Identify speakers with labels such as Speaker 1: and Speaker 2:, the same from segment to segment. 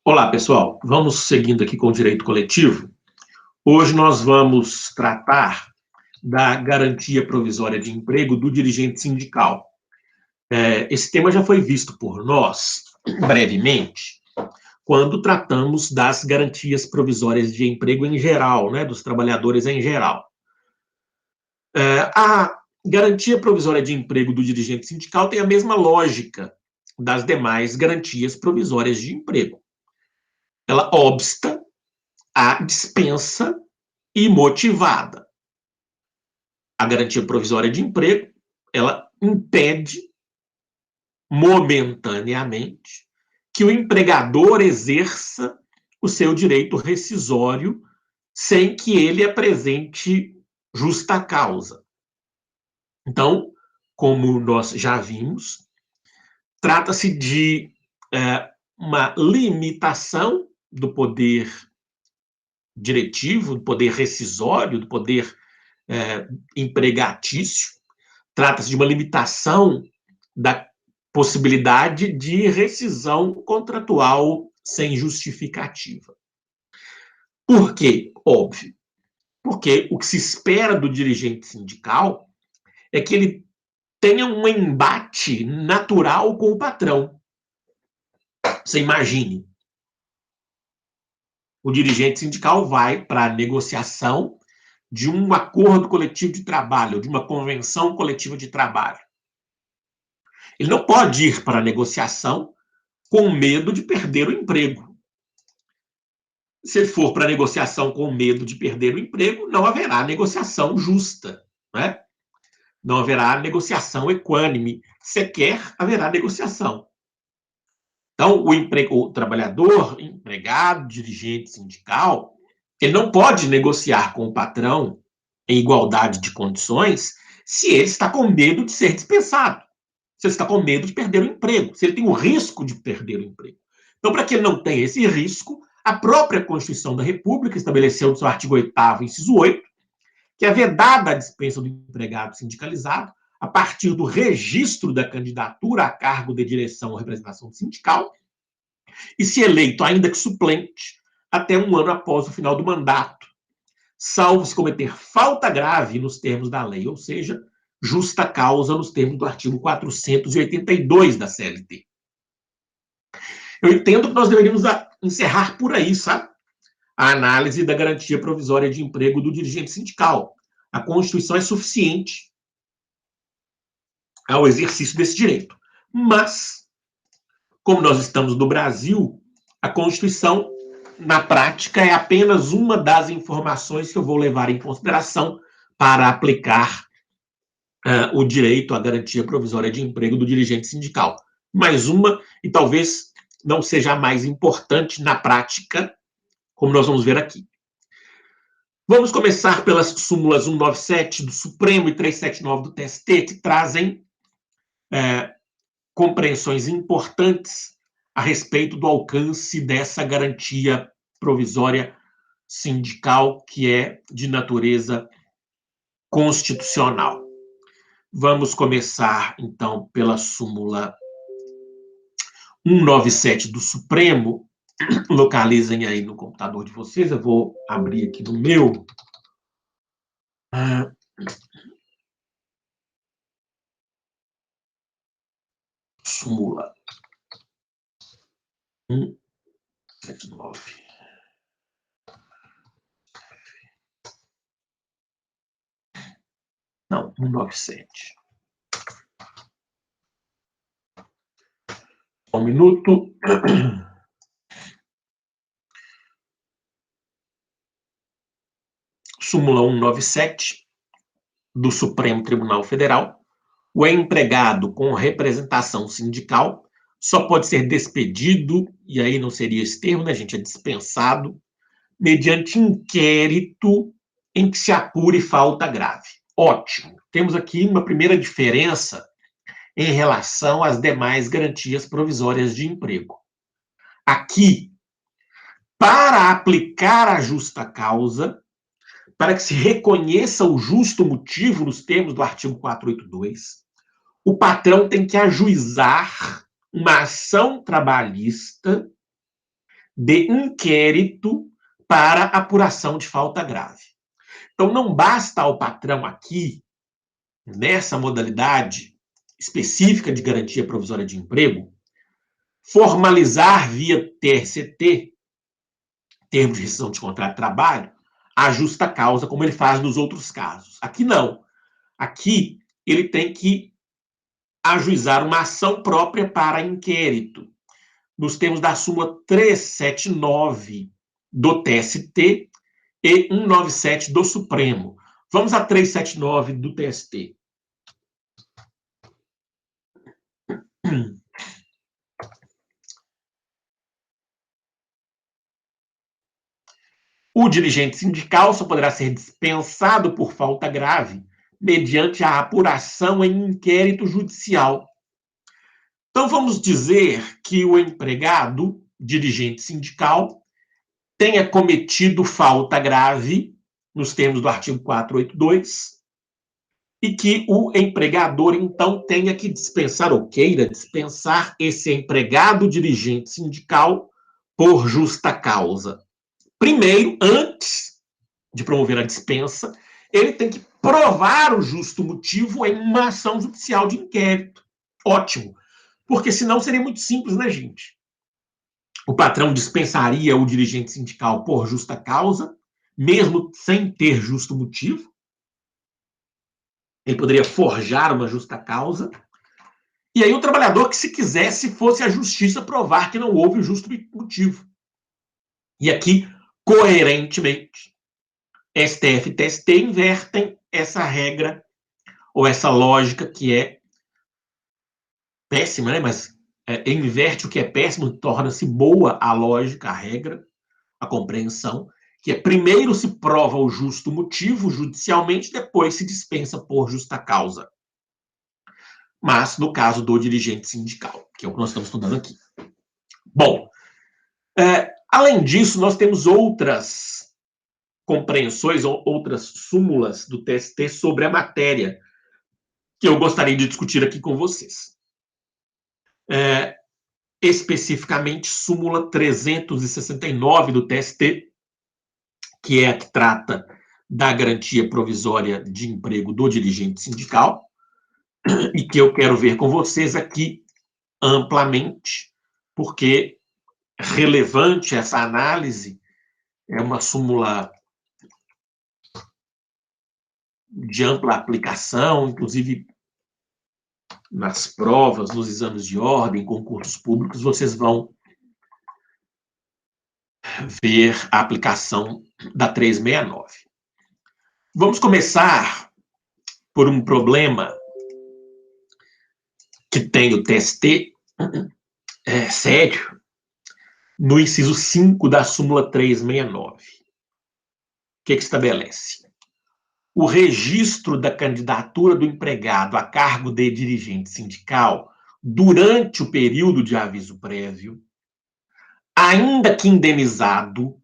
Speaker 1: Olá, pessoal. Vamos seguindo aqui com o direito coletivo. Hoje nós vamos tratar da garantia provisória de emprego do dirigente sindical. Esse tema já foi visto por nós, brevemente, quando tratamos das garantias provisórias de emprego em geral, né, dos trabalhadores em geral. A garantia provisória de emprego do dirigente sindical tem a mesma lógica das demais garantias provisórias de emprego. Ela obsta à dispensa imotivada. A garantia provisória de emprego, ela impede momentaneamente que o empregador exerça o seu direito rescisório sem que ele apresente justa causa. Então, como nós já vimos, trata-se de uma limitação do poder diretivo, do poder rescisório, do poder empregatício. Trata-se de uma limitação da possibilidade de rescisão contratual sem justificativa. Por quê? Óbvio. Porque o que se espera do dirigente sindical é que ele tenha um embate natural com o patrão. Você imagine, o dirigente sindical vai para a negociação de um acordo coletivo de trabalho, de uma convenção coletiva de trabalho. Ele não pode ir para a negociação com medo de perder o emprego. Se ele for para a negociação com medo de perder o emprego, não haverá negociação justa, né? Não haverá negociação equânime, sequer haverá negociação. Então, o trabalhador, empregado, dirigente sindical, ele não pode negociar com o patrão em igualdade de condições se ele está com medo de ser dispensado, se ele está com medo de perder o emprego, se ele tem o risco de perder o emprego. Então, para que ele não tenha esse risco, a própria Constituição da República estabeleceu no seu artigo 8º, inciso 8, que é vedada a dispensa do empregado sindicalizado a partir do registro da candidatura a cargo de direção ou representação sindical e, se eleito, ainda que suplente, até um ano após o final do mandato, salvo se cometer falta grave nos termos da lei, ou seja, justa causa nos termos do artigo 482 da CLT. Eu entendo que nós deveríamos encerrar por aí, sabe? A análise da garantia provisória de emprego do dirigente sindical. A Constituição é suficiente ao exercício desse direito. Mas, como nós estamos no Brasil, a Constituição, na prática, é apenas uma das informações que eu vou levar em consideração para aplicar o direito à garantia provisória de emprego do dirigente sindical. Mais uma, e talvez não seja a mais importante na prática, como nós vamos ver aqui. Vamos começar pelas súmulas 197 do Supremo e 379 do TST, que trazem compreensões importantes a respeito do alcance dessa garantia provisória sindical, que é de natureza constitucional. Vamos começar, então, pela súmula 197 do Supremo. Localizem aí no computador de vocês, eu vou abrir aqui no meu. Súmula 179. Não, 197. Um minuto. Súmula 197 do Supremo Tribunal Federal. O empregado com representação sindical só pode ser despedido, e aí não seria esse termo, né, gente? É dispensado, mediante inquérito em que se apure falta grave. Ótimo. Temos aqui uma primeira diferença em relação às demais garantias provisórias de emprego. Aqui, para aplicar a justa causa, para que se reconheça o justo motivo nos termos do artigo 482, o patrão tem que ajuizar uma ação trabalhista de inquérito para apuração de falta grave. Então, não basta ao patrão aqui, nessa modalidade específica de garantia provisória de emprego, formalizar via TRCT, termo de rescisão de contrato de trabalho, a justa causa, como ele faz nos outros casos. Aqui não. Aqui ele tem que ajuizar uma ação própria para inquérito, nos termos da súmula 379 do TST e 197 do Supremo. Vamos a 379 do TST. O dirigente sindical só poderá ser dispensado por falta grave mediante a apuração em inquérito judicial. Então, vamos dizer que o empregado, dirigente sindical, tenha cometido falta grave, nos termos do artigo 482, e que o empregador, então, tenha que dispensar, ou queira dispensar, esse empregado dirigente sindical por justa causa. Primeiro, antes de promover a dispensa, ele tem que provar o justo motivo em uma ação judicial de inquérito. Ótimo. Porque senão seria muito simples, né, gente? O patrão dispensaria o dirigente sindical por justa causa, mesmo sem ter justo motivo. Ele poderia forjar uma justa causa. E aí o trabalhador, que se quisesse, fosse a justiça provar que não houve justo motivo. E aqui, coerentemente, STF e TST invertem essa regra, ou essa lógica que é péssima, né? Mas inverte o que é péssimo, torna-se boa a lógica, a regra, a compreensão, que é primeiro se prova o justo motivo judicialmente, depois se dispensa por justa causa. Mas no caso do dirigente sindical, que é o que nós estamos estudando aqui. Bom, além disso, nós temos outras compreensões, outras súmulas do TST sobre a matéria que eu gostaria de discutir aqui com vocês. Especificamente, súmula 369 do TST, que é a que trata da garantia provisória de emprego do dirigente sindical, e que eu quero ver com vocês aqui amplamente, porque relevante essa análise, é uma súmula de ampla aplicação, inclusive nas provas, nos exames de ordem, concursos públicos, vocês vão ver a aplicação da 369. Vamos começar por um problema que tem o TST, sério, no inciso 5 da súmula 369. O que estabelece? O registro da candidatura do empregado a cargo de dirigente sindical durante o período de aviso prévio, ainda que indenizado,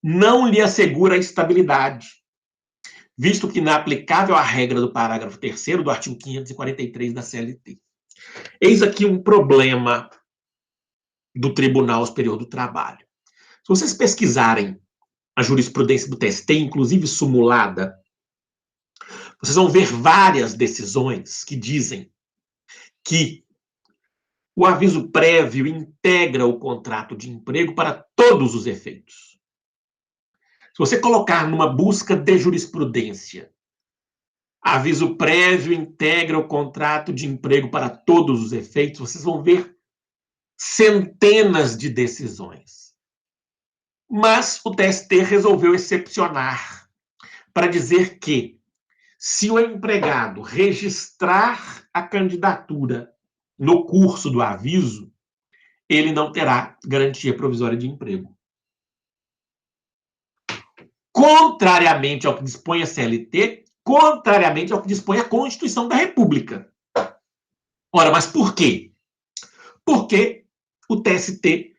Speaker 1: não lhe assegura a estabilidade, visto que não é aplicável a regra do parágrafo 3º do artigo 543 da CLT. Eis aqui um problema do Tribunal Superior do Trabalho. Se vocês pesquisarem a jurisprudência do TST, inclusive sumulada, vocês vão ver várias decisões que dizem que o aviso prévio integra o contrato de emprego para todos os efeitos. Se você colocar numa busca de jurisprudência, aviso prévio integra o contrato de emprego para todos os efeitos, vocês vão ver centenas de decisões. Mas o TST resolveu excepcionar para dizer que, se o empregado registrar a candidatura no curso do aviso, ele não terá garantia provisória de emprego. Contrariamente ao que dispõe a CLT, contrariamente ao que dispõe a Constituição da República. Ora, mas por quê? Porque o TST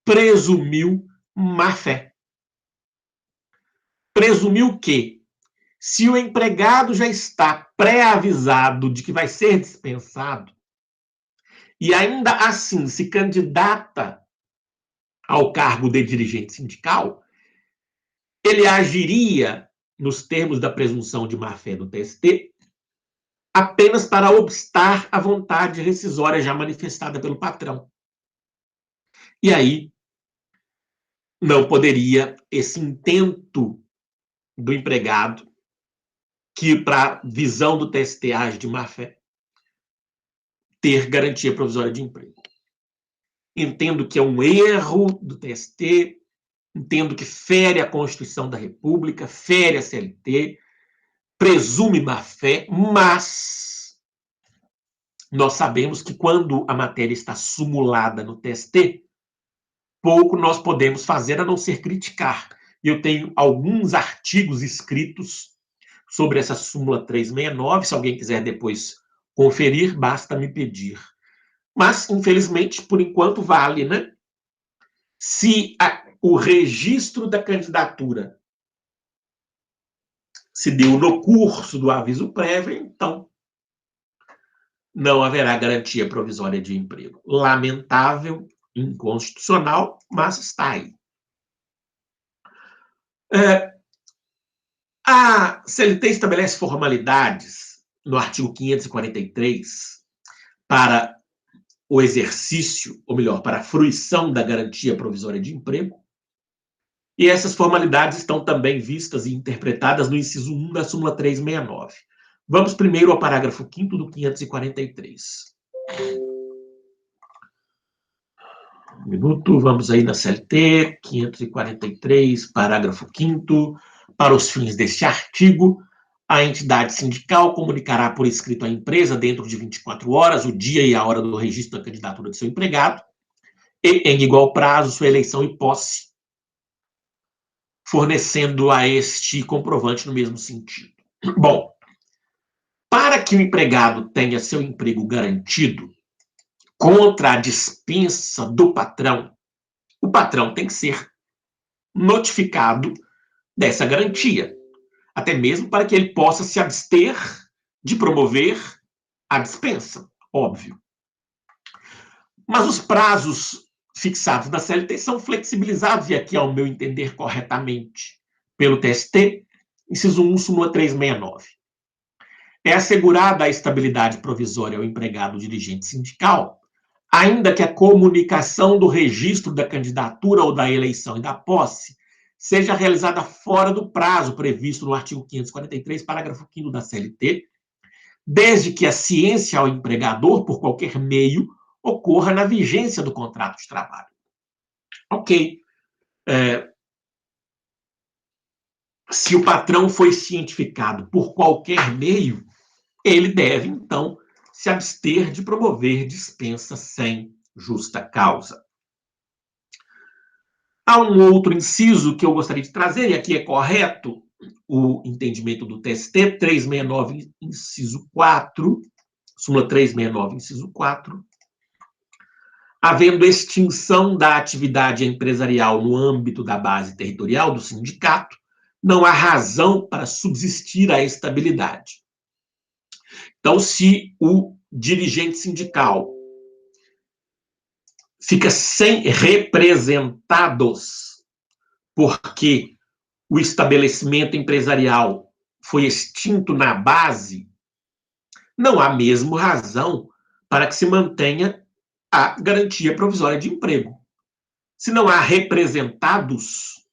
Speaker 1: presumiu má-fé. Presumiu que Se o empregado já está pré-avisado de que vai ser dispensado, e ainda assim se candidata ao cargo de dirigente sindical, ele agiria nos termos da presunção de má-fé do TST apenas para obstar a vontade rescisória já manifestada pelo patrão. E aí não poderia esse intento do empregado, que para visão do TST age de má-fé, ter garantia provisória de emprego. Entendo que é um erro do TST, entendo que fere a Constituição da República, fere a CLT, presume má-fé, mas nós sabemos que quando a matéria está sumulada no TST, pouco nós podemos fazer a não ser criticar. E eu tenho alguns artigos escritos sobre essa súmula 369, se alguém quiser depois conferir, basta me pedir. Mas, infelizmente, por enquanto vale, né? Se o registro da candidatura se deu no curso do aviso prévio, então não haverá garantia provisória de emprego. Lamentável, inconstitucional, mas está aí. A CLT estabelece formalidades no artigo 543 para o exercício, ou melhor, para a fruição da garantia provisória de emprego. E essas formalidades estão também vistas e interpretadas no inciso 1 da súmula 369. Vamos primeiro ao parágrafo 5º do 543. Um minuto, vamos aí na CLT, 543, parágrafo 5º. Para os fins deste artigo, a entidade sindical comunicará por escrito à empresa, dentro de 24 horas, o dia e a hora do registro da candidatura de seu empregado, e, em igual prazo, sua eleição e posse, fornecendo a este comprovante no mesmo sentido. Bom, para que o empregado tenha seu emprego garantido contra a dispensa do patrão, o patrão tem que ser notificado dessa garantia, até mesmo para que ele possa se abster de promover a dispensa, óbvio. Mas os prazos fixados na CLT são flexibilizados, e aqui, ao meu entender, corretamente, pelo TST, inciso 1, súmula 369. É assegurada a estabilidade provisória ao empregado dirigente sindical, ainda que a comunicação do registro da candidatura ou da eleição e da posse seja realizada fora do prazo previsto no artigo 543, parágrafo 5º da CLT, desde que a ciência ao empregador, por qualquer meio, ocorra na vigência do contrato de trabalho. Ok. Se o patrão foi cientificado por qualquer meio, ele deve, então, se abster de promover dispensa sem justa causa. Há um outro inciso que eu gostaria de trazer, e aqui é correto o entendimento do TST, 369, inciso 4, súmula 369, inciso 4, havendo extinção da atividade empresarial no âmbito da base territorial do sindicato, não há razão para subsistir a estabilidade. Então, se o dirigente sindical fica sem representados porque o estabelecimento empresarial foi extinto na base, não há mesmo razão para que se mantenha a garantia provisória de emprego. Se não há representados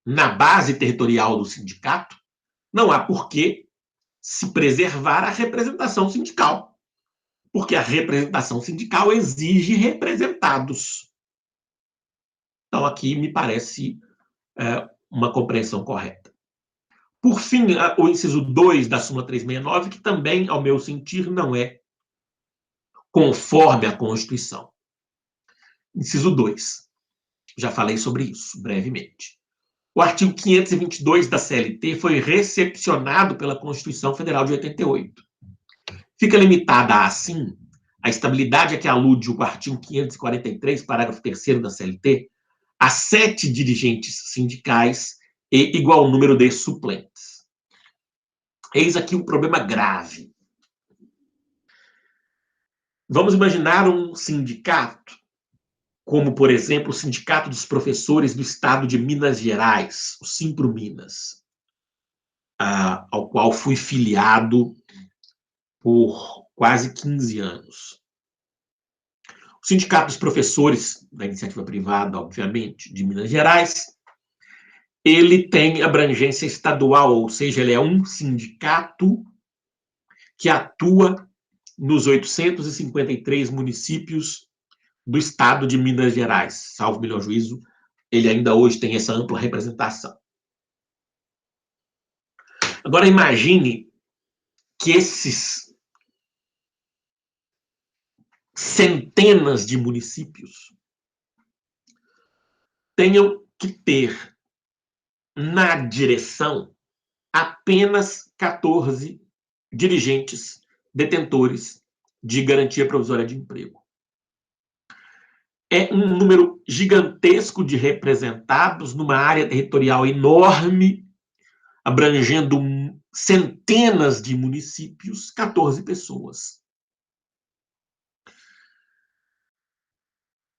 Speaker 1: na base territorial do sindicato, não há por que se preservar a representação sindical, porque a representação sindical exige representados. Então, aqui me parece uma compreensão correta. Por fim, o inciso 2 da súmula 369, que também, ao meu sentir, não é conforme a Constituição. Inciso 2. Já falei sobre isso brevemente. O artigo 522 da CLT foi recepcionado pela Constituição Federal de 88. Fica limitada, assim, a estabilidade a que alude o artigo 543, parágrafo 3º da CLT, a 7 dirigentes sindicais e igual número de suplentes. Eis aqui um problema grave. Vamos imaginar um sindicato, como, por exemplo, o Sindicato dos Professores do Estado de Minas Gerais, o Simprominas, ao qual fui filiado por quase 15 anos. O Sindicato dos Professores, da iniciativa privada, obviamente, de Minas Gerais, ele tem abrangência estadual, ou seja, ele é um sindicato que atua nos 853 municípios do estado de Minas Gerais. Salvo melhor juízo, ele ainda hoje tem essa ampla representação. Agora, imagine que esses centenas de municípios tenham que ter na direção apenas 14 dirigentes detentores de garantia provisória de emprego. É um número gigantesco de representados numa área territorial enorme, abrangendo centenas de municípios, 14 pessoas.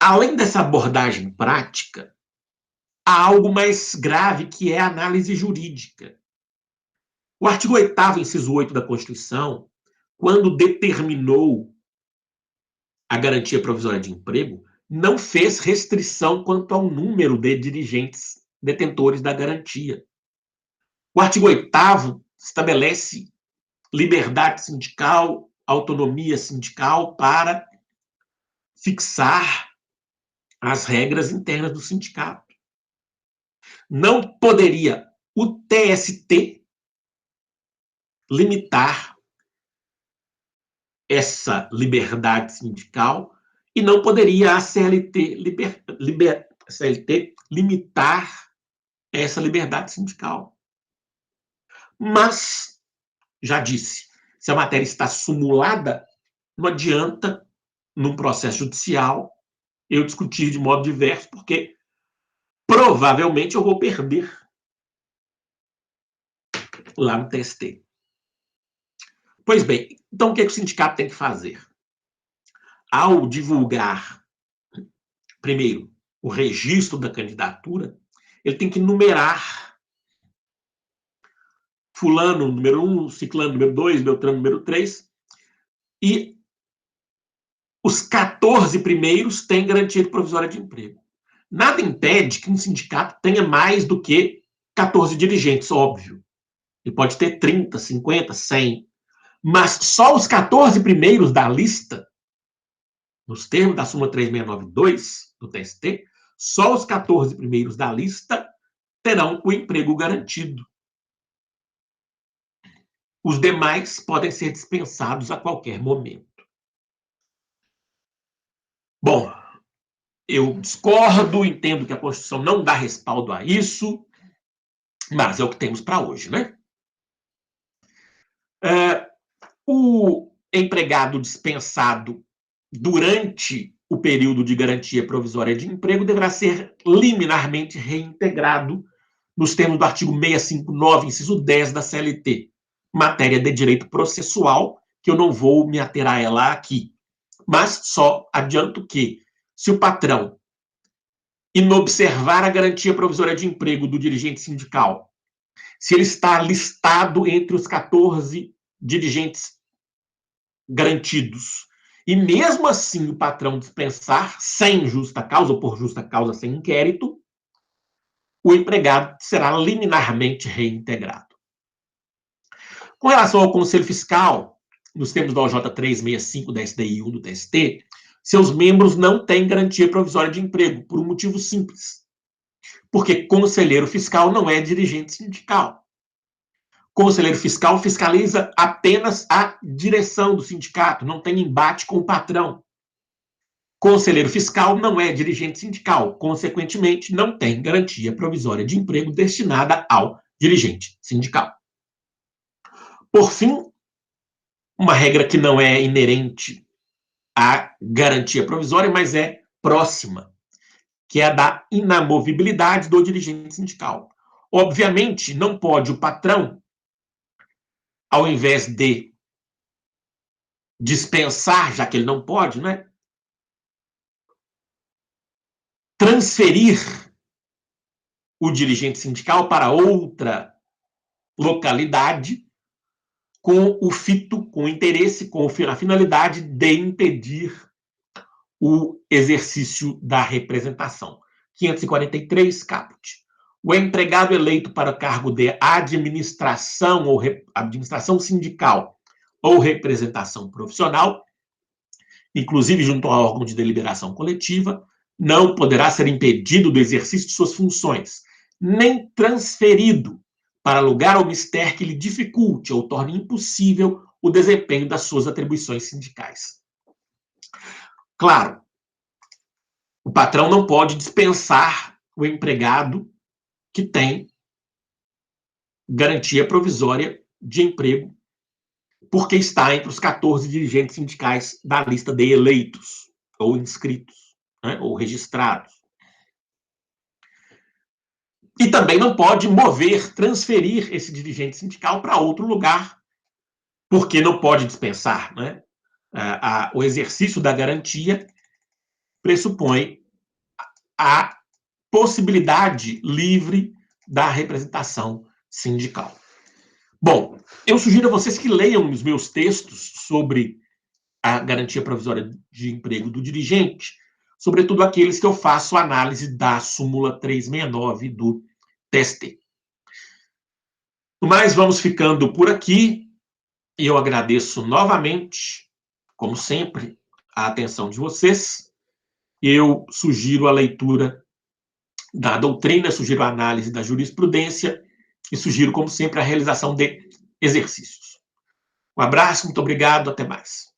Speaker 1: Além dessa abordagem prática, há algo mais grave, que é a análise jurídica. O artigo 8º, inciso 8 da Constituição, quando determinou a garantia provisória de emprego, não fez restrição quanto ao número de dirigentes detentores da garantia. O artigo 8º estabelece liberdade sindical, autonomia sindical para fixar as regras internas do sindicato. Não poderia o TST limitar essa liberdade sindical e não poderia a CLT, CLT limitar essa liberdade sindical. Mas, já disse, se a matéria está sumulada, não adianta, num processo judicial, eu discutir de modo diverso, porque provavelmente eu vou perder lá no TST. Pois bem, então o que o sindicato tem que fazer? Ao divulgar, primeiro, o registro da candidatura, ele tem que numerar fulano número 1, ciclano número 2, beltrano número 3, e os 14 primeiros têm garantia provisória de emprego. Nada impede que um sindicato tenha mais do que 14 dirigentes, óbvio. Ele pode ter 30, 50, 100. Mas só os 14 primeiros da lista, nos termos da súmula 3692 do TST, só os 14 primeiros da lista terão o emprego garantido. Os demais podem ser dispensados a qualquer momento. Bom, eu discordo, entendo que a Constituição não dá respaldo a isso, mas é o que temos para hoje, né? O empregado dispensado durante o período de garantia provisória de emprego deverá ser liminarmente reintegrado nos termos do artigo 659, inciso 10 da CLT, matéria de direito processual, que eu não vou me ater a ela aqui. Mas só adianto que, se o patrão inobservar a garantia provisória de emprego do dirigente sindical, se ele está listado entre os 14 dirigentes garantidos, e mesmo assim o patrão dispensar sem justa causa, ou por justa causa sem inquérito, o empregado será liminarmente reintegrado. Com relação ao Conselho Fiscal, nos termos da OJ 365 da SDI 1 do TST, seus membros não têm garantia provisória de emprego, por um motivo simples. Porque conselheiro fiscal não é dirigente sindical. Conselheiro fiscal fiscaliza apenas a direção do sindicato, não tem embate com o patrão. Conselheiro fiscal não é dirigente sindical, consequentemente, não tem garantia provisória de emprego destinada ao dirigente sindical. Por fim, uma regra que não é inerente à garantia provisória, mas é próxima, que é a da inamovibilidade do dirigente sindical. Obviamente, não pode o patrão ao invés de dispensar, já que ele não pode, né, transferir o dirigente sindical para outra localidade com o fito, com o interesse, com a finalidade de impedir o exercício da representação. 543, caput. O empregado eleito para cargo de administração ou administração sindical ou representação profissional, inclusive junto ao órgão de deliberação coletiva, não poderá ser impedido do exercício de suas funções, nem transferido para lugar ou mister que lhe dificulte ou torne impossível o desempenho das suas atribuições sindicais. Claro, o patrão não pode dispensar o empregado que tem garantia provisória de emprego, porque está entre os 14 dirigentes sindicais da lista de eleitos, ou inscritos, né, ou registrados. E também não pode mover, transferir esse dirigente sindical para outro lugar, porque não pode dispensar, né? O exercício da garantia pressupõe a possibilidade livre da representação sindical. Bom, eu sugiro a vocês que leiam os meus textos sobre a garantia provisória de emprego do dirigente, sobretudo aqueles que eu faço análise da súmula 369 do TST. Mas vamos ficando por aqui, e eu agradeço novamente, como sempre, a atenção de vocês. Eu sugiro a leitura da doutrina, sugiro a análise da jurisprudência e sugiro, como sempre, a realização de exercícios. Um abraço, muito obrigado, até mais.